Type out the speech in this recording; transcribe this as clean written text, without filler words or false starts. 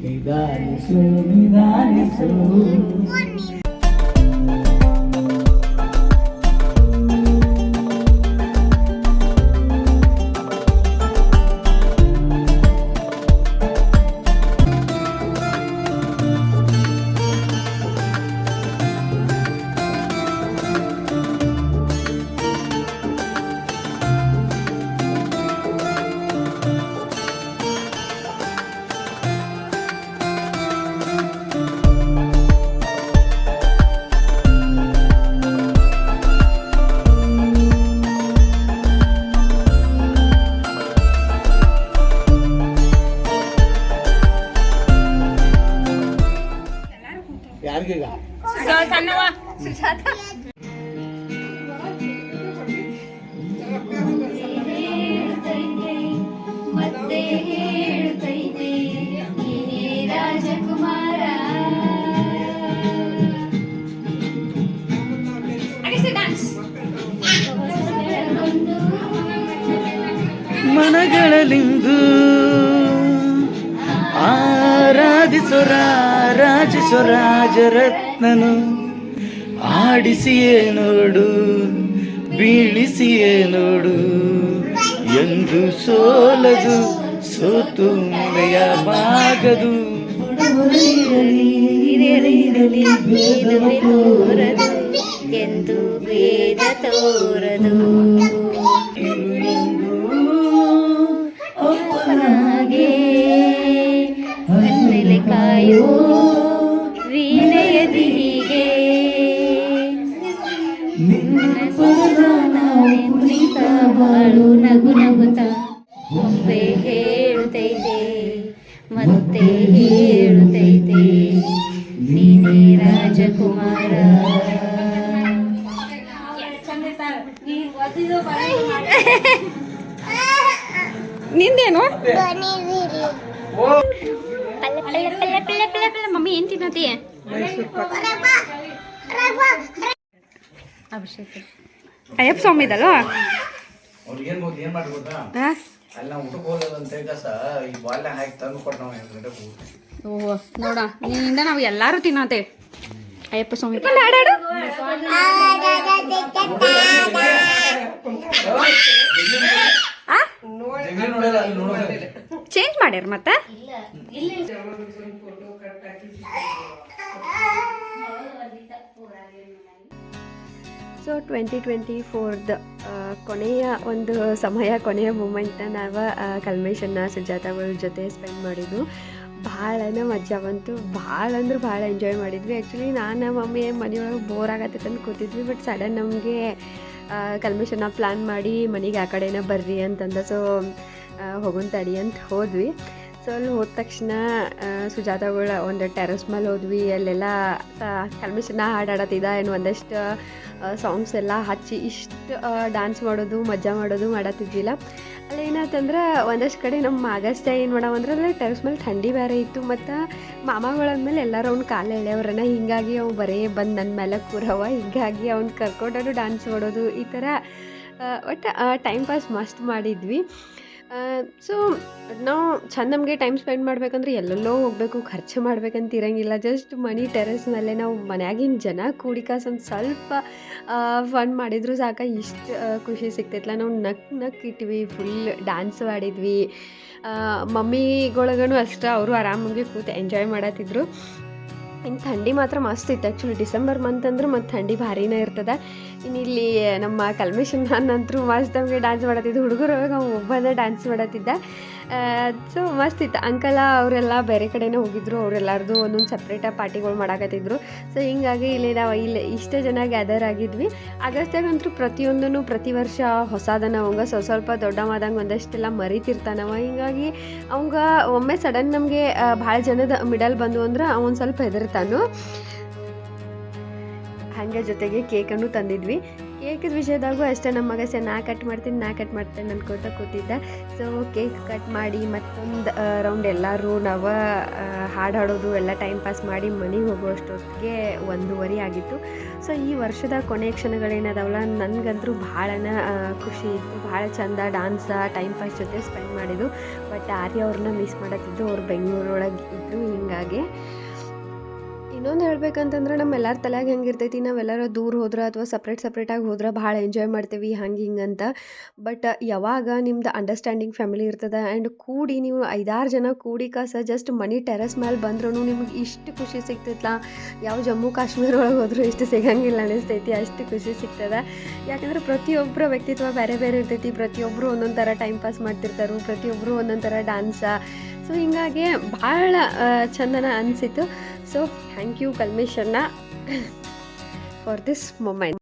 ನಿಧಾನಿಸು ನಿಧಾನಿಸು. ಯಾರಿಗೀಗ ಸಣ್ಣವ ಸುಜಾತ ಮತ್ತೆ ಹೇಳುತ್ತೈತೆ ನೀನೇ ರಾಜಕುಮಾರ. ಮನಗಳಲ್ಲಿಂದು ಆರಾಧಿಸೋ ರಾಜರತ್ನನು ಆಡಿಸಿಯೇ ನೋಡು ಬೀಳಿಸಿಯೇ ನೋಡು ಎಂದು ಸೋಲದು ಸೋತು ಮುಳೆಯಬಾಗದು. ಎಂದು ವೇದ ತೋರದು ಹಾಗೆ ಕಣ್ಣಲೆ ಕಾಯೋ ವೀಣೆಯದಿ ಹೀಗೆ ಮುನಿತ ಬಾಳು ನಗು ನಗುತ್ತ ಒಮ್ಮೆ ಹೇಳುತ್ತೈತೆ ಮತ್ತೆ ಹೇಳುತ್ತೈತೆ ನೀನೇ ರಾಜಕುಮಾರ. ನಿಂದೇನು ಮಮ್ಮಿ ಏನ್ ತಿನ್ನತಿ? ಅಭಿಷೇಕ ಅಯ್ಯಪ್ಪ ಸ್ವಾಮಿ ಇದಲ್ವಾ? ಓಹೋ ನೋಡ ನಿನ್ನಿಂದ ನಾವು ಎಲ್ಲಾರು ತಿನ್ನತೇವೆ ಅಯ್ಯಪ್ಪ ಸ್ವಾಮಿ. ಆಡಾಡು ಚೇಂಜ್ ಮಾಡ್ಯಾರ ಮತ್ತೆ. ಸೊ 2024ದ ಕೊನೆಯ ಒಂದು ಸಮಯ, ಕೊನೆಯ ಮೂಮೆಂಟ್ನ ನಾವು ಕಲ್ಮೇಶನ್ನ ಸುಜಾತಗಳ ಜೊತೆ ಸ್ಪೆಂಡ್ ಮಾಡಿದ್ದು. ಭಾಳನೇ ಮಜಾ ಬಂತು, ಭಾಳ ಅಂದ್ರೆ ಭಾಳ ಎಂಜಾಯ್ ಮಾಡಿದ್ವಿ. ಆ್ಯಕ್ಚುಲಿ ನಾನು ಮಮ್ಮಿ ಮನೆಯೊಳಗೆ ಬೋರ್ ಆಗತ್ತೈತೆ ಅಂತ ಕೂತಿದ್ವಿ. ಬಟ್ ಸಡನ್ ನಮಗೆ ಕಲ್ಮೇಶನ್ನ ಪ್ಲ್ಯಾನ್ ಮಾಡಿ ಮನೆಗೆ ಆ ಕಡೆನೇ ಬರ್ರಿ ಅಂತಂದ. ಸೊ ಹೋಗೋಣ ತಡಿ ಅಂತ ಹೋದ್ವಿ. ಸೊ ಅಲ್ಲಿ ಹೋದ ತಕ್ಷಣ ಸುಜಾತಗಳ ಒಂದು ಟೆರಸ್ ಮೇಲೆ ಹೋದ್ವಿ. ಅಲ್ಲೆಲ್ಲ ಕಲ್ಮೇಶನ್ನ ಹಾಡಾಡತ್ತಿದ್ದ. ಏನು ಒಂದಷ್ಟು ಸಾಂಗ್ಸ್ ಎಲ್ಲ ಹಚ್ಚಿ ಇಷ್ಟು ಡ್ಯಾನ್ಸ್ ಮಾಡೋದು ಮಜಾ ಮಾಡೋದು ಮಾಡತ್ತಿದ್ವಿಲ್ಲ. ಅಲ್ಲಿ ಏನಾಯ್ತಂದ್ರೆ ಒಂದಷ್ಟು ಕಡೆ ನಮ್ಮ ಆಗಸ್ಟ್ಯ ಏನು ಮಾಡವಂದ್ರೆ ಅಲ್ಲಿ ಟೆರಸ್ ಮೇಲೆ ಥಂಡಿ ಬೇರೆ ಇತ್ತು. ಮತ್ತು ಮಾಮಗಳಂದ್ಮೇಲೆ ಎಲ್ಲರೂ ಅವ್ನ ಕಾಲು ಎಳೆಯವ್ರನ್ನ. ಹೀಗಾಗಿ ಅವ್ನು ಬರೀ ಬಂದು ನನ್ನ ಮೇಲೆ ಕೂರವ. ಹೀಗಾಗಿ ಅವ್ನು ಕರ್ಕೊಂಡರು ಡ್ಯಾನ್ಸ್ ಮಾಡೋದು ಈ ಥರ ಒಟ್ಟು ಟೈಮ್ ಪಾಸ್ ಮಸ್ತ್ ಮಾಡಿದ್ವಿ. ಸೊ ನಾವು ಚಂದ ನಮಗೆ ಟೈಮ್ ಸ್ಪೆಂಡ್ ಮಾಡ್ಬೇಕಂದ್ರೆ ಎಲ್ಲೆಲ್ಲೋ ಹೋಗಬೇಕು, ಖರ್ಚು ಮಾಡ್ಬೇಕಂತ ಇರೋಂಗಿಲ್ಲ. ಜಸ್ಟ್ ಮನೆ ಟೆರೆಸ್ ಮೇಲೆ ನಾವು ಮನ್ಯಾಗಿನ ಜನ ಕೂಡಿಕಾಸ ಒಂದು ಸ್ವಲ್ಪ ಫನ್ ಮಾಡಿದ್ರು ಸಾಕ, ಇಷ್ಟು ಖುಷಿ ಸಿಗ್ತೈತಲ್ಲ. ನಾವು ನಕ್ ಇಟ್ವಿ, ಫುಲ್ ಡ್ಯಾನ್ಸ್ ಮಾಡಿದ್ವಿ. ಮಮ್ಮಿಗೊಳಗನು ಅಷ್ಟೇ, ಅವರು ಆರಾಮಾಗಿ ಕೂತು ಎಂಜಾಯ್ ಮಾಡತ್ತಿದ್ರು. ಇನ್ನು ಥಂಡಿ ಮಾತ್ರ ಮಸ್ತ್ ಇತ್ತು. ಆ್ಯಕ್ಚುಲಿ ಡಿಸೆಂಬರ್ ಮಂತ್ ಅಂದ್ರೆ ಮತ್ತು ಥಂಡಿ ಭಾರಿನೇ ಇರ್ತದೆ. ಇನ್ನು ಇಲ್ಲಿ ನಮ್ಮ ಕಲ್ಮೇಶನ್ನ ನಂತರೂ ಮಸ್ತ್ ನಮಗೆ ಡ್ಯಾನ್ಸ್ ಮಾಡತ್ತಿದ್ದು. ಹುಡುಗರು ಅವ್ನು ಒಬ್ಬನೇ ಡ್ಯಾನ್ಸ್ ಮಾಡತ್ತಿದ್ದ. ಸೊ ಮಸ್ತ್ ಇತ್ತು. ಅಂಕಲ ಅವರೆಲ್ಲ ಬೇರೆ ಕಡೆನೇ ಹೋಗಿದ್ರು. ಅವರೆಲ್ಲರದು ಒಂದೊಂದು ಸಪ್ರೇಟಾಗಿ ಪಾರ್ಟಿಗಳು ಮಾಡಾಕತ್ತಿದ್ರು. ಸೊ ಹಿಂಗಾಗಿ ಇಲ್ಲಿ ನಾವು ಇಲ್ಲಿ ಇಷ್ಟೇ ಜನ ಗ್ಯಾದರ್ ಆಗಿದ್ವಿ. ಆಗಸ್ಟ್ಯಾಗಂತೂ ಪ್ರತಿಯೊಂದೂ ಪ್ರತಿ ವರ್ಷ ಹೊಸದನ ಅವಂಗ ಸ್ವಲ್ಪ ದೊಡ್ಡವಾದಂಗೆ ಒಂದಷ್ಟೆಲ್ಲ ಮರಿತಿರ್ತಾನವ. ಹಿಂಗಾಗಿ ಅವಂಗ ಒಮ್ಮೆ ಸಡನ್ ನಮಗೆ ಭಾಳ ಜನದ ಮಿಡಲ್ ಬಂದು ಅಂದ್ರೆ ಅವನು ಸ್ವಲ್ಪ ಹೆದರ್ತಾನು. ಹಾಗೆ ಜೊತೆಗೆ ಕೇಕನ್ನು ತಂದಿದ್ವಿ. ಕೇಕಿದ ವಿಷಯದಾಗೂ ಅಷ್ಟೇ ನಮ್ಮ ಮಗ ನಾ ಕಟ್ ಮಾಡ್ತೀನಿ ಅನ್ಕೋತ ಕೂತಿದ್ದೆ. ಸೊ ಕೇಕ್ ಕಟ್ ಮಾಡಿ ಮತ್ತೊಂದು ರೌಂಡ್ ಎಲ್ಲರೂ ನಾವು ಹಾಡು ಹಾಡೋದು ಎಲ್ಲ ಟೈಮ್ ಪಾಸ್ ಮಾಡಿ ಮನೆಗೆ ಹೋಗುವಷ್ಟೊತ್ತಿಗೆ 1:30 ಆಗಿತ್ತು. ಸೊ ಈ ವರ್ಷದ ಕೊನೆಯ ಕ್ಷಣಗಳೇನದಾವಲ್ಲ ನನಗಂತೂ ಭಾಳನ ಖುಷಿ ಇತ್ತು. ಭಾಳ ಚಂದ ಡಾನ್ಸ ಟೈಮ್ ಪಾಸ್ ಜೊತೆ ಸ್ಪೆಂಡ್ ಮಾಡಿದ್ದು. ಬಟ್ ಆರ್ಯ ಅವ್ರನ್ನ ಮಿಸ್ ಮಾಡತ್ತಿದ್ದು, ಅವ್ರು ಬೆಂಗಳೂರೊಳಗೆ ಇದ್ದರು. ಹೀಗಾಗಿ ಇನ್ನೊಂದು ಹೇಳ್ಬೇಕಂತಂದ್ರೆ ನಮ್ಮೆಲ್ಲರ ತಲೆಯಾಗ ಹೆಂಗಿರ್ತೈತಿ, ನಾವೆಲ್ಲರೂ ದೂರ ಹೋದ್ರೆ ಅಥವಾ ಸಪ್ರೇಟಾಗಿ ಹೋದ್ರೆ ಭಾಳ ಎಂಜಾಯ್ ಮಾಡ್ತೀವಿ ಹಂಗೆ ಹಿಂಗೆ ಅಂತ. ಬಟ್ ಯಾವಾಗ ನಿಮ್ದು ಅಂಡರ್ಸ್ಟ್ಯಾಂಡಿಂಗ್ ಫ್ಯಾಮಿಲಿ ಇರ್ತದೆ ಆ್ಯಂಡ್ ಕೂಡಿ ನೀವು 5-6 ಜನ ಕೂಡಿ ಜಸ್ಟ್ ಮನೆ ಟೆರೆಸ್ ಮೇಲೆ ಬಂದ್ರೂ ನಿಮ್ಗೆ ಇಷ್ಟು ಖುಷಿ ಸಿಗ್ತೈತಲ್ಲ, ಯಾವ ಜಮ್ಮು ಕಾಶ್ಮೀರ ಒಳಗೆ ಹೋದ್ರೂ ಇಷ್ಟು ಸಿಗಂಗಿಲ್ಲ ಅನಿಸ್ತೈತಿ, ಅಷ್ಟು ಖುಷಿ ಸಿಗ್ತದೆ. ಯಾಕಂದ್ರೆ ಪ್ರತಿಯೊಬ್ಬರ ವ್ಯಕ್ತಿತ್ವ ಬೇರೆ ಬೇರೆ ಇರ್ತೈತಿ. ಪ್ರತಿಯೊಬ್ಬರು ಒಂದೊಂದು ಥರ ಟೈಮ್ ಪಾಸ್ ಮಾಡ್ತಿರ್ತಾರೆ, ಪ್ರತಿಯೊಬ್ಬರು ಒಂದೊಂದು ಥರ ಡ್ಯಾನ್ಸ. ಸೊ ಹೀಗಾಗಿ ಭಾಳ ಚಂದನ ಅನಿಸಿತು. ಸೊ ಥ್ಯಾಂಕ್ ಯು ಕಲ್ಮೇಶ್ ಅಣ್ಣ ಫಾರ್ ದಿಸ್ ಮೊಮೆಂಟ್.